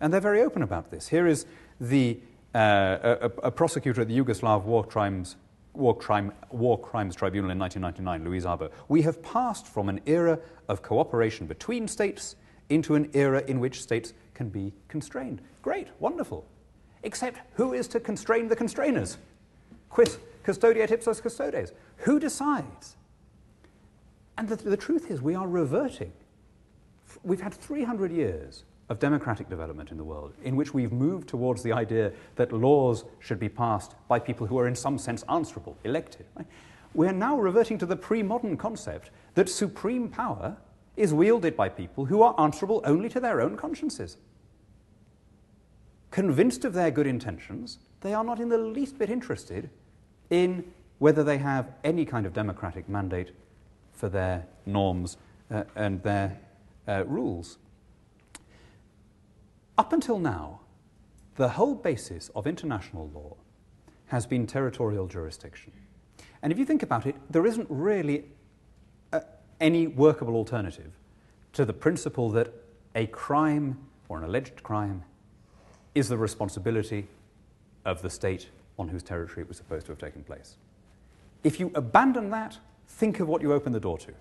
And they're very open about this. Here is a prosecutor at the Yugoslav War Crimes Tribunal in 1999, Luis Arbo. We have passed from an era of cooperation between states into an era in which states can be constrained. Great, wonderful. Except who is to constrain the constrainers? Quis custodiet ipsos custodes? Who decides? And the truth is we are reverting. We've had 300 years of democratic development in the world in which we've moved towards the idea that laws should be passed by people who are in some sense answerable, elected. Right? We're now reverting to the pre-modern concept that supreme power is wielded by people who are answerable only to their own consciences. Convinced of their good intentions, they are not in the least bit interested in whether they have any kind of democratic mandate for their norms and their rules. Up until now, the whole basis of international law has been territorial jurisdiction. And if you think about it, there isn't really any workable alternative to the principle that a crime or an alleged crime is the responsibility of the state on whose territory it was supposed to have taken place. If you abandon that, think of what you open the door to.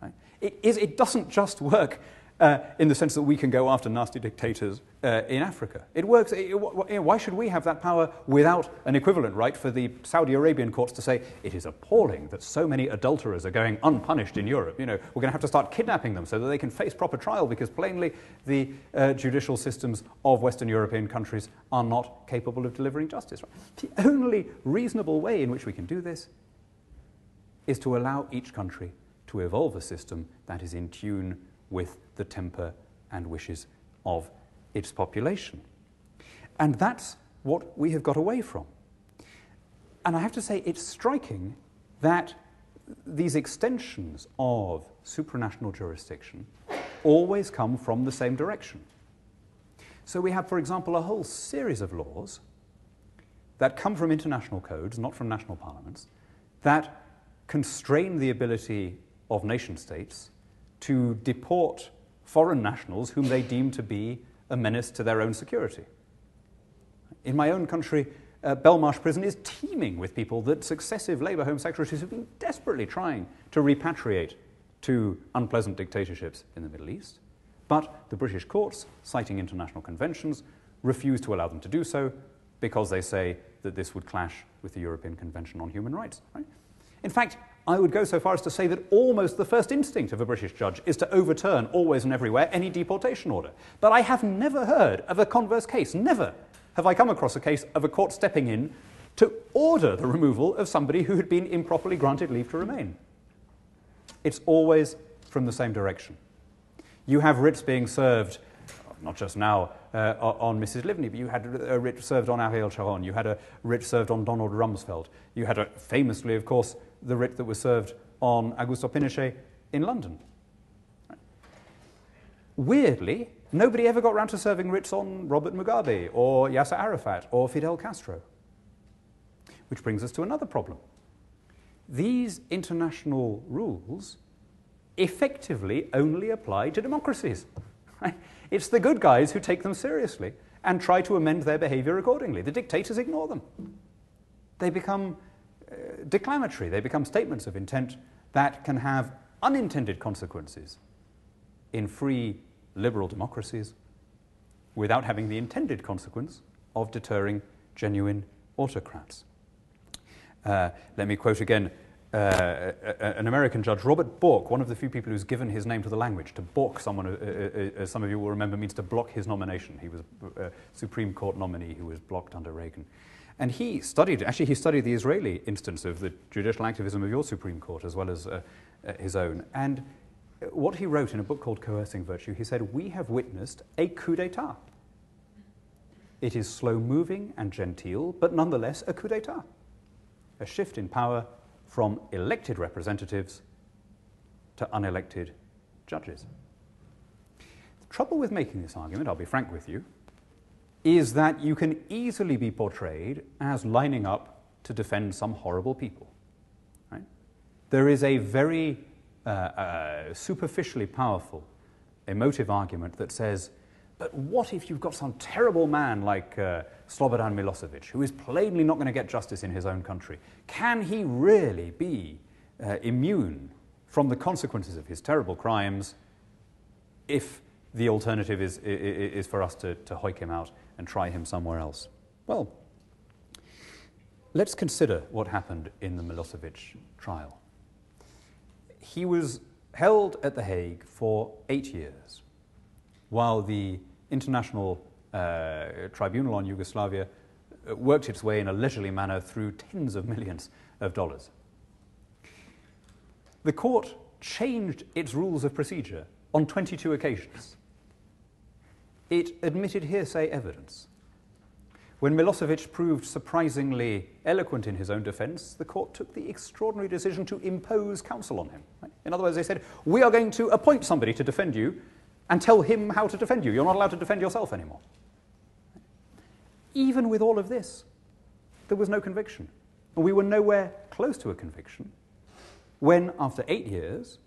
Right? It doesn't just work in the sense that we can go after nasty dictators in Africa. It works. Why should we have that power without an equivalent right for the Saudi Arabian courts to say, it is appalling that so many adulterers are going unpunished in Europe. You know, we're going to have to start kidnapping them so that they can face proper trial because plainly the judicial systems of Western European countries are not capable of delivering justice. Right? The only reasonable way in which we can do this is to allow each country to evolve a system that is in tune with the temper and wishes of its population. And that's what we have got away from. And I have to say, it's striking that these extensions of supranational jurisdiction always come from the same direction. So we have, for example, a whole series of laws that come from international codes, not from national parliaments, that constrain the ability of nation-states to deport foreign nationals whom they deem to be a menace to their own security. In my own country, Belmarsh prison is teeming with people that successive Labour Home Secretaries have been desperately trying to repatriate to unpleasant dictatorships in the Middle East. But the British courts, citing international conventions, refuse to allow them to do so because they say that this would clash with the European Convention on Human Rights. Right? In fact, I would go so far as to say that almost the first instinct of a British judge is to overturn always and everywhere any deportation order. But I have never heard of a converse case. Never have I come across a case of a court stepping in to order the removal of somebody who had been improperly granted leave to remain. It's always from the same direction. You have writs being served, not just now on Mrs. Livni, but you had a writ served on Ariel Sharon, you had a writ served on Donald Rumsfeld, you had famously, of course, the writ that was served on Augusto Pinochet in London. Weirdly, nobody ever got round to serving writs on Robert Mugabe or Yasser Arafat or Fidel Castro. Which brings us to another problem. These international rules effectively only apply to democracies. Right? It's the good guys who take them seriously and try to amend their behavior accordingly. The dictators ignore them. They become declamatory. They become statements of intent that can have unintended consequences in free liberal democracies without having the intended consequence of deterring genuine autocrats. Let me quote again an American judge, Robert Bork, one of the few people who's given his name to the language. To balk someone, as some of you will remember, means to block his nomination. He was a Supreme Court nominee who was blocked under Reagan. And he studied the Israeli instance of the judicial activism of your Supreme Court as well as his own. And what he wrote in a book called Coercing Virtue, he said, "We have witnessed a coup d'etat. It is slow-moving and genteel, but nonetheless a coup d'etat. A shift in power from elected representatives to unelected judges." The trouble with making this argument, I'll be frank with you, is that you can easily be portrayed as lining up to defend some horrible people. Right? There is a very superficially powerful emotive argument that says But what if you've got some terrible man like Slobodan Milosevic, who is plainly not going to get justice in his own country? Can he really be immune from the consequences of his terrible crimes if the alternative is for us to hoik him out and try him somewhere else? Well, let's consider what happened in the Milosevic trial. He was held at The Hague for 8 years, while the International Tribunal on Yugoslavia worked its way in a leisurely manner through tens of millions of dollars. The court changed its rules of procedure on 22 occasions. It admitted hearsay evidence. When Milosevic proved surprisingly eloquent in his own defense, the court took the extraordinary decision to impose counsel on him. Right? In other words, they said, we are going to appoint somebody to defend you and tell him how to defend you. You're not allowed to defend yourself anymore. Even with all of this, there was no conviction. And we were nowhere close to a conviction when, after 8 years,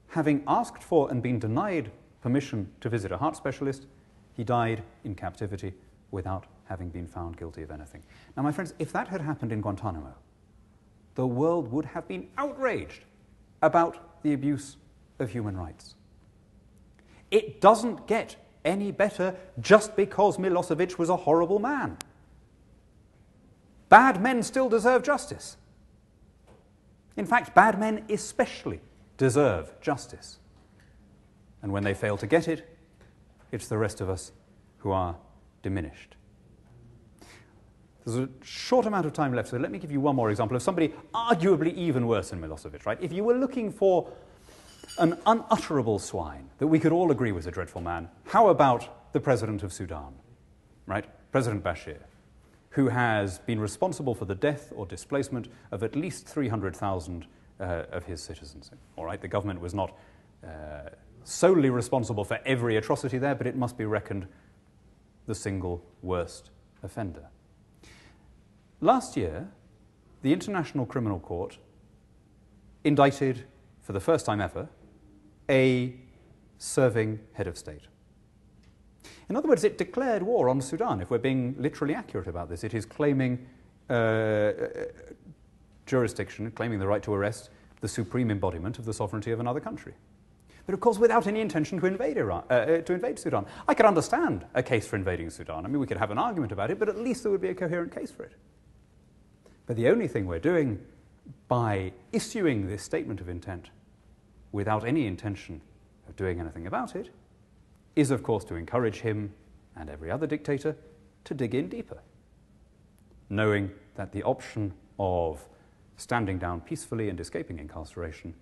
having asked for and been denied permission to visit a heart specialist, he died in captivity without having been found guilty of anything. Now, my friends, if that had happened in Guantanamo, the world would have been outraged about the abuse of human rights. It doesn't get any better just because Milosevic was a horrible man. Bad men still deserve justice. In fact, bad men especially deserve justice. And when they fail to get it, it's the rest of us who are diminished. There's a short amount of time left, so let me give you one more example of somebody arguably even worse than Milosevic, right? If you were looking for an unutterable swine that we could all agree was a dreadful man, how about the president of Sudan, right? President Bashir, who has been responsible for the death or displacement of at least 300,000 of his citizens. All right, the government was not solely responsible for every atrocity there, but it must be reckoned the single worst offender. Last year, the International Criminal Court indicted, for the first time ever, a serving head of state. In other words, it declared war on Sudan. If we're being literally accurate about this, it is claiming jurisdiction, claiming the right to arrest the supreme embodiment of the sovereignty of another country. But of course, without any intention to invade Sudan. I could understand a case for invading Sudan. I mean, we could have an argument about it, but at least there would be a coherent case for it. But the only thing we're doing by issuing this statement of intent without any intention of doing anything about it is, of course, to encourage him and every other dictator to dig in deeper, knowing that the option of standing down peacefully and escaping incarceration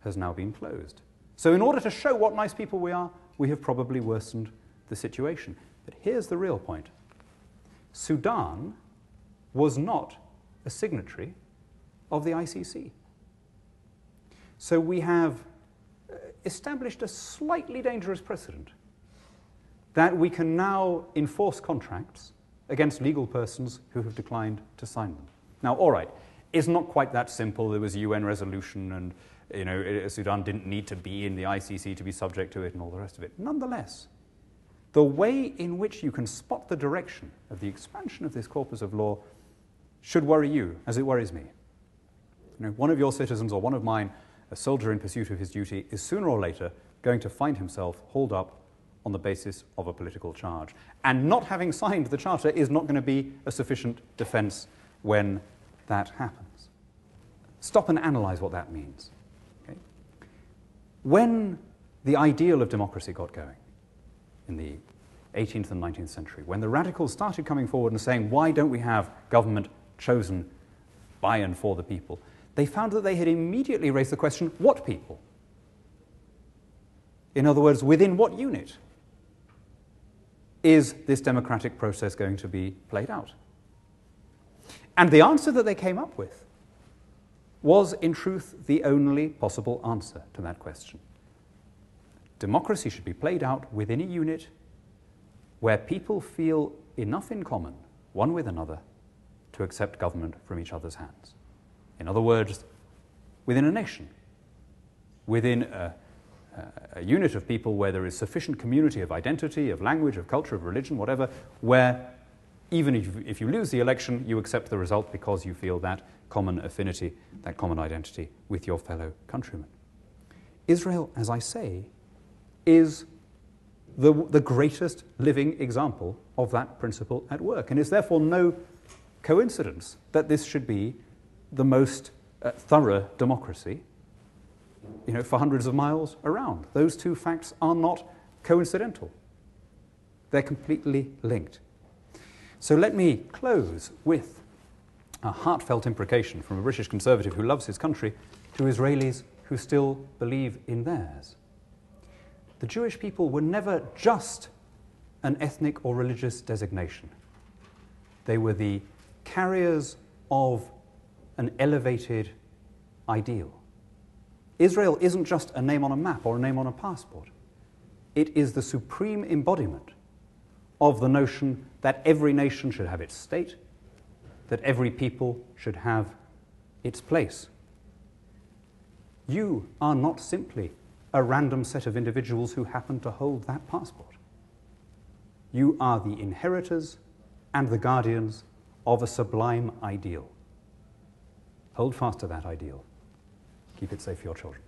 has now been closed. So in order to show what nice people we are, we have probably worsened the situation. But here's the real point. Sudan was not a signatory of the ICC. So we have established a slightly dangerous precedent that we can now enforce contracts against legal persons who have declined to sign them. Now, all right, it's not quite that simple. There was a UN resolution and Sudan didn't need to be in the ICC to be subject to it and all the rest of it. Nonetheless, the way in which you can spot the direction of the expansion of this corpus of law should worry you, as it worries me. One of your citizens or one of mine, a soldier in pursuit of his duty, is sooner or later going to find himself hauled up on the basis of a political charge. And not having signed the charter is not going to be a sufficient defense when that happens. Stop and analyze what that means. Okay? When the ideal of democracy got going in the 18th and 19th century, when the radicals started coming forward and saying, why don't we have government chosen by and for the people, they found that they had immediately raised the question, what people? In other words, within what unit is this democratic process going to be played out? And the answer that they came up with was, in truth, the only possible answer to that question. Democracy should be played out within a unit where people feel enough in common, one with another, to accept government from each other's hands. In other words, within a nation, within a unit of people where there is sufficient community of identity, of language, of culture, of religion, whatever, where even if you lose the election, you accept the result because you feel that common affinity, that common identity with your fellow countrymen. Israel, as I say, is the greatest living example of that principle at work, and it's therefore no coincidence that this should be the most thorough democracy, for hundreds of miles around. Those two facts are not coincidental. They're completely linked. So let me close with a heartfelt imprecation from a British conservative who loves his country to Israelis who still believe in theirs. The Jewish people were never just an ethnic or religious designation. They were the carriers of an elevated ideal. Israel isn't just a name on a map or a name on a passport. It is the supreme embodiment of the notion that every nation should have its state, that every people should have its place. You are not simply a random set of individuals who happen to hold that passport. You are the inheritors and the guardians of a sublime ideal. Hold fast to that ideal. Keep it safe for your children.